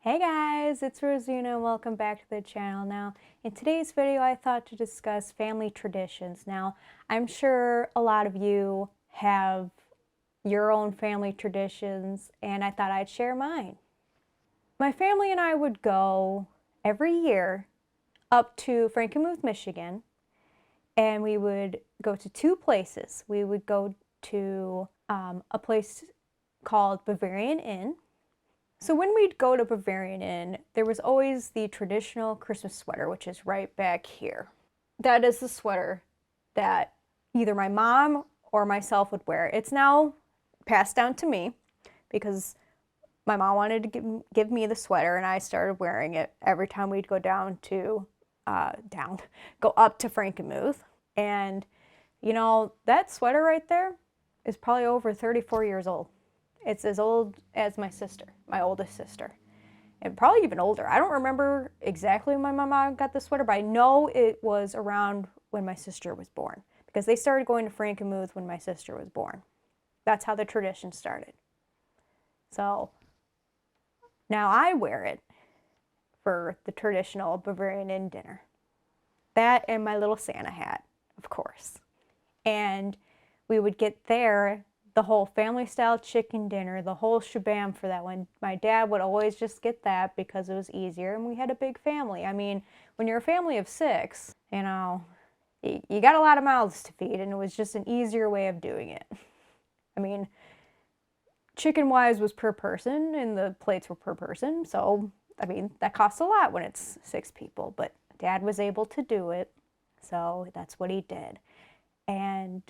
Hey guys, it's Rosina and welcome back to the channel. Now, in today's video I thought to discuss family traditions. Now, I'm sure a lot of you have your own family traditions and I thought I'd share mine. My family and I would go every year up to Frankenmuth, Michigan, and we would go to two places. We would go to a place called Bavarian Inn. So when we'd go to Bavarian Inn, there was always the traditional Christmas sweater, which is right back here. That is the sweater that either my mom or myself would wear. It's now passed down to me because my mom wanted to give me the sweater, and I started wearing it every time we'd go go up to Frankenmuth. And you know, that sweater right there is probably over 34 years old. It's as old as my sister, my oldest sister, and probably even older. I don't remember exactly when my mom got the sweater, but I know it was around when my sister was born because they started going to Frankenmuth when my sister was born. That's how the tradition started. So now I wear it for the traditional Bavarian Inn dinner. That and my little Santa hat, of course. And we would get there the whole family style chicken dinner, the whole shabam for that one. My dad would always just get that because it was easier and we had a big family. I mean, when you're a family of 6, you know, you got a lot of mouths to feed and it was just an easier way of doing it. I mean, chicken wise was per person and the plates were per person. So, I mean, that costs a lot when it's 6 people, but Dad was able to do it. So that's what he did. And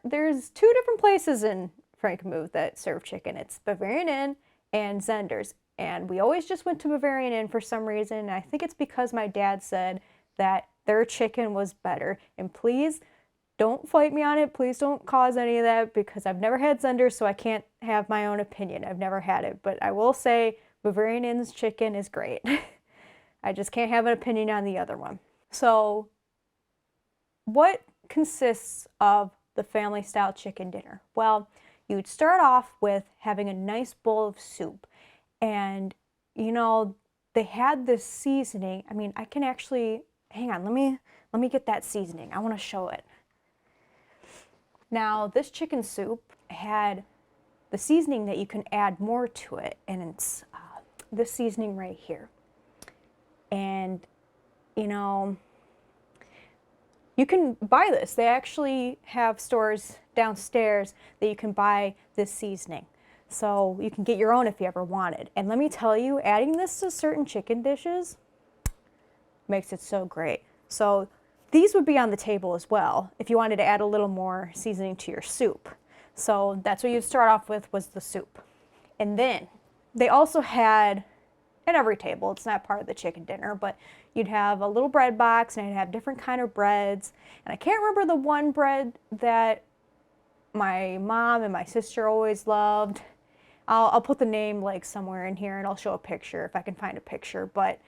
there's 2 different places in Frankenmuth that serve chicken. It's Bavarian Inn and Zender's. And we always just went to Bavarian Inn for some reason. I think it's because my dad said that their chicken was better. And please don't fight me on it. Please don't cause any of that because I've never had Zender's, so I can't have my own opinion. I've never had it. But I will say Bavarian Inn's chicken is great. I just can't have an opinion on the other one. So what consists of the family style chicken dinner? Well, you'd start off with having a nice bowl of soup. And you know, they had this seasoning. I mean, I can actually hang on, let me get that seasoning. I want to show it. Now, this chicken soup had the seasoning that you can add more to it, and it's this seasoning right here. And you know, you can buy this. They actually have stores downstairs that you can buy this seasoning. So you can get your own if you ever wanted. And let me tell you, adding this to certain chicken dishes makes it so great. So these would be on the table as well if you wanted to add a little more seasoning to your soup. So that's what you'd start off with, was the soup. And then they also had, at every table, it's not part of the chicken dinner, but you'd have a little bread box and it'd have different kind of breads. And I can't remember the one bread that my mom and my sister always loved. I'll put the name like somewhere in here and I'll show a picture if I can find a picture. But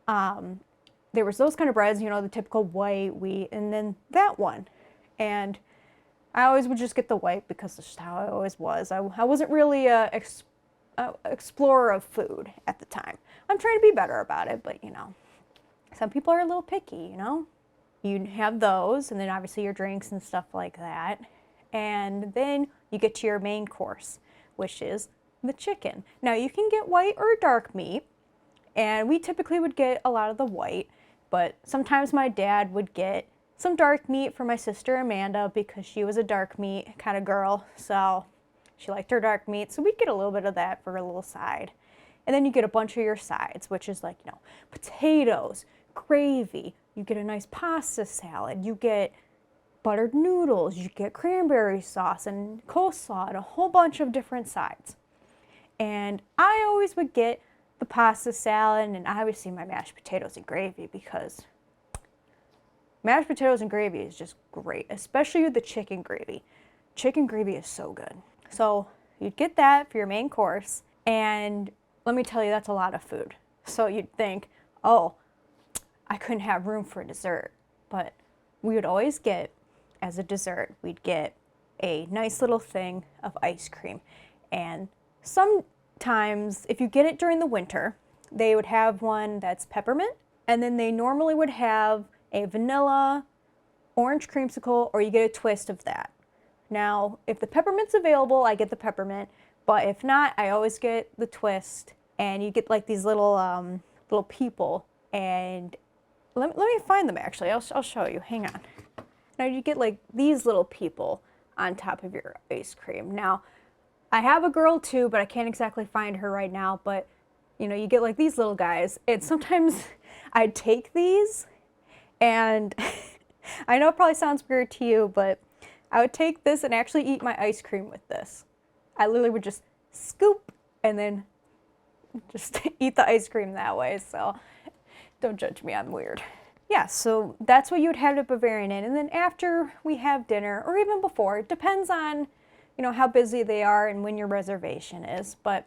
there was those kind of breads, you know, the typical white wheat, and then that one. And I always would just get the white because that's just how I always was. I wasn't really a explorer of food at the time. I'm trying to be better about it, but you know, some people are a little picky, you know. You have those, and then obviously your drinks and stuff like that. And then you get to your main course, which is the chicken. Now you can get white or dark meat, and we typically would get a lot of the white, but sometimes my dad would get some dark meat for my sister Amanda because she was a dark meat kind of girl, so she liked her dark meat, so we'd get a little bit of that for a little side. And then you get a bunch of your sides, which is like, you know, potatoes, gravy, you get a nice pasta salad, you get buttered noodles, you get cranberry sauce and coleslaw and a whole bunch of different sides. And I always would get the pasta salad and obviously my mashed potatoes and gravy because mashed potatoes and gravy is just great, especially with the chicken gravy. Chicken gravy is so good. So you'd get that for your main course, and let me tell you, that's a lot of food. So you'd think, oh, I couldn't have room for dessert. But we would always get, as a dessert, we'd get a nice little thing of ice cream. And some times, if you get it during the winter, they would have one that's peppermint, and then they normally would have a vanilla orange creamsicle, or you get a twist of that. Now, if the peppermint's available, I get the peppermint, but if not, I always get the twist, and you get like these little little people, and let me find them actually. I'll show you. Hang on. Now you get like these little people on top of your ice cream. Now, I have a girl too, but I can't exactly find her right now, but you know, you get like these little guys, and sometimes I'd take these, and I know it probably sounds weird to you, but I would take this and actually eat my ice cream with this. I literally would just scoop and then just eat the ice cream that way, so don't judge me, I'm weird. Yeah, so that's what you would have the Bavarian in, and then after we have dinner, or even before, it depends on, you know, how busy they are and when your reservation is, but,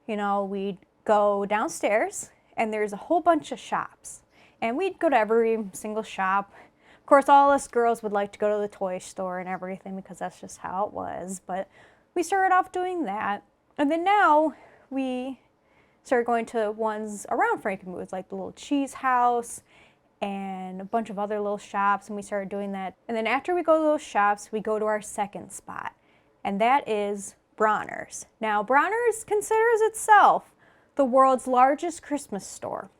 you know, we'd go downstairs, and there's a whole bunch of shops, and we'd go to every single shop. Of course, all us girls would like to go to the toy store and everything because that's just how it was, but we started off doing that, and then now we started going to ones around Frankenmuth, like the little cheese house and a bunch of other little shops, and we started doing that. And then after we go to those shops, we go to our second spot, and that is Bronner's. Now, Bronner's considers itself the world's largest Christmas store,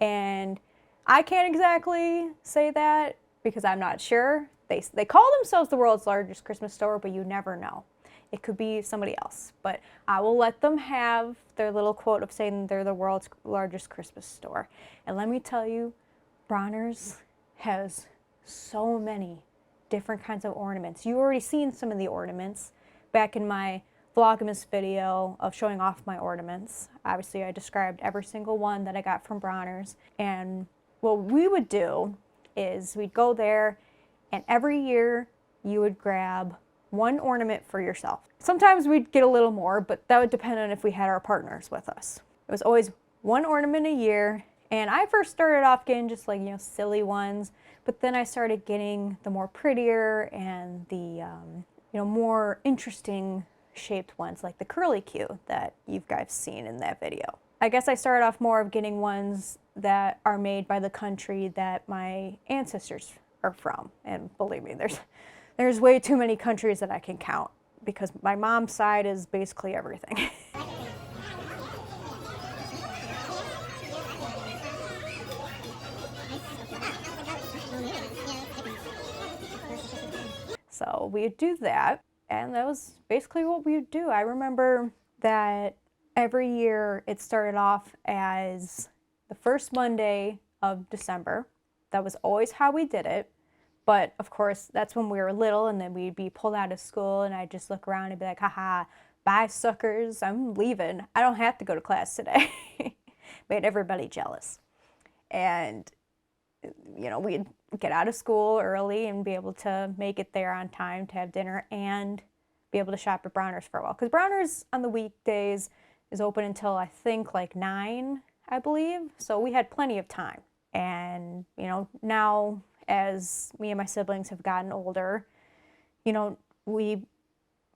and I can't exactly say that because I'm not sure. They call themselves the world's largest Christmas store, but you never know. It could be somebody else, but I will let them have their little quote of saying they're the world's largest Christmas store. And let me tell you, Bronner's has so many different kinds of ornaments. You've already seen some of the ornaments back in my Vlogmas video of showing off my ornaments. Obviously, I described every single one that I got from Bronner's. And what we would do is we'd go there, and every year you would grab one ornament for yourself. Sometimes we'd get a little more, but that would depend on if we had our partners with us. It was always one ornament a year, and I first started off getting just like, you know, silly ones, but then I started getting the more prettier and the, you know, more interesting shaped ones like the curly Q that you guys seen in that video. I guess I started off more of getting ones that are made by the country that my ancestors are from, and believe me, there's way too many countries that I can count because my mom's side is basically everything. So we would do that, and that was basically what we would do. I remember that every year it started off as the first Monday of December. That was always how we did it. But of course, that's when we were little, and then we'd be pulled out of school, and I'd just look around and be like, haha, bye suckers, I'm leaving. I don't have to go to class today. Made everybody jealous. And, you know, we'd get out of school early and be able to make it there on time to have dinner and be able to shop at Bronner's for a while. Because Bronner's on the weekdays is open until I think like 9, I believe. So we had plenty of time. And, you know, now as me and my siblings have gotten older, you know, we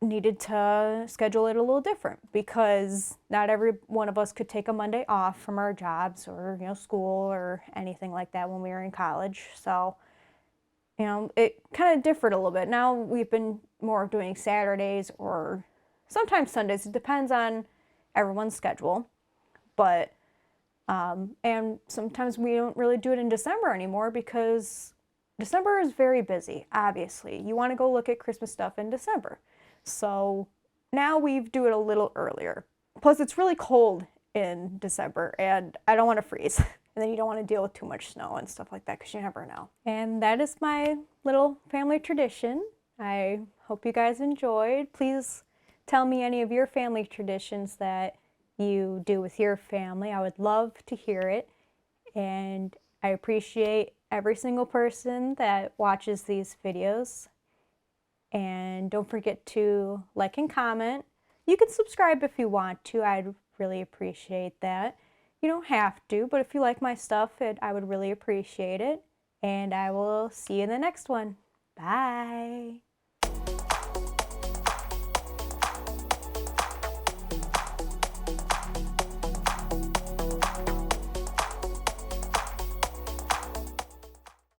needed to schedule it a little different because not every one of us could take a Monday off from our jobs or, you know, school or anything like that when we were in college. So, you know, it kind of differed a little bit. Now we've been more doing Saturdays or sometimes Sundays. It depends on everyone's schedule. But, and sometimes we don't really do it in December anymore because December is very busy, obviously. You want to go look at Christmas stuff in December. So now we do it a little earlier. Plus, it's really cold in December, and I don't want to freeze. And then you don't want to deal with too much snow and stuff like that because you never know. And that is my little family tradition. I hope you guys enjoyed. Please tell me any of your family traditions that you do with your family. I would love to hear it. And I appreciate every single person that watches these videos. And don't forget to like and comment. You can subscribe if you want to. I'd really appreciate that. You don't have to, but if you like my stuff, I would really appreciate it. And I will see you in the next one. Bye.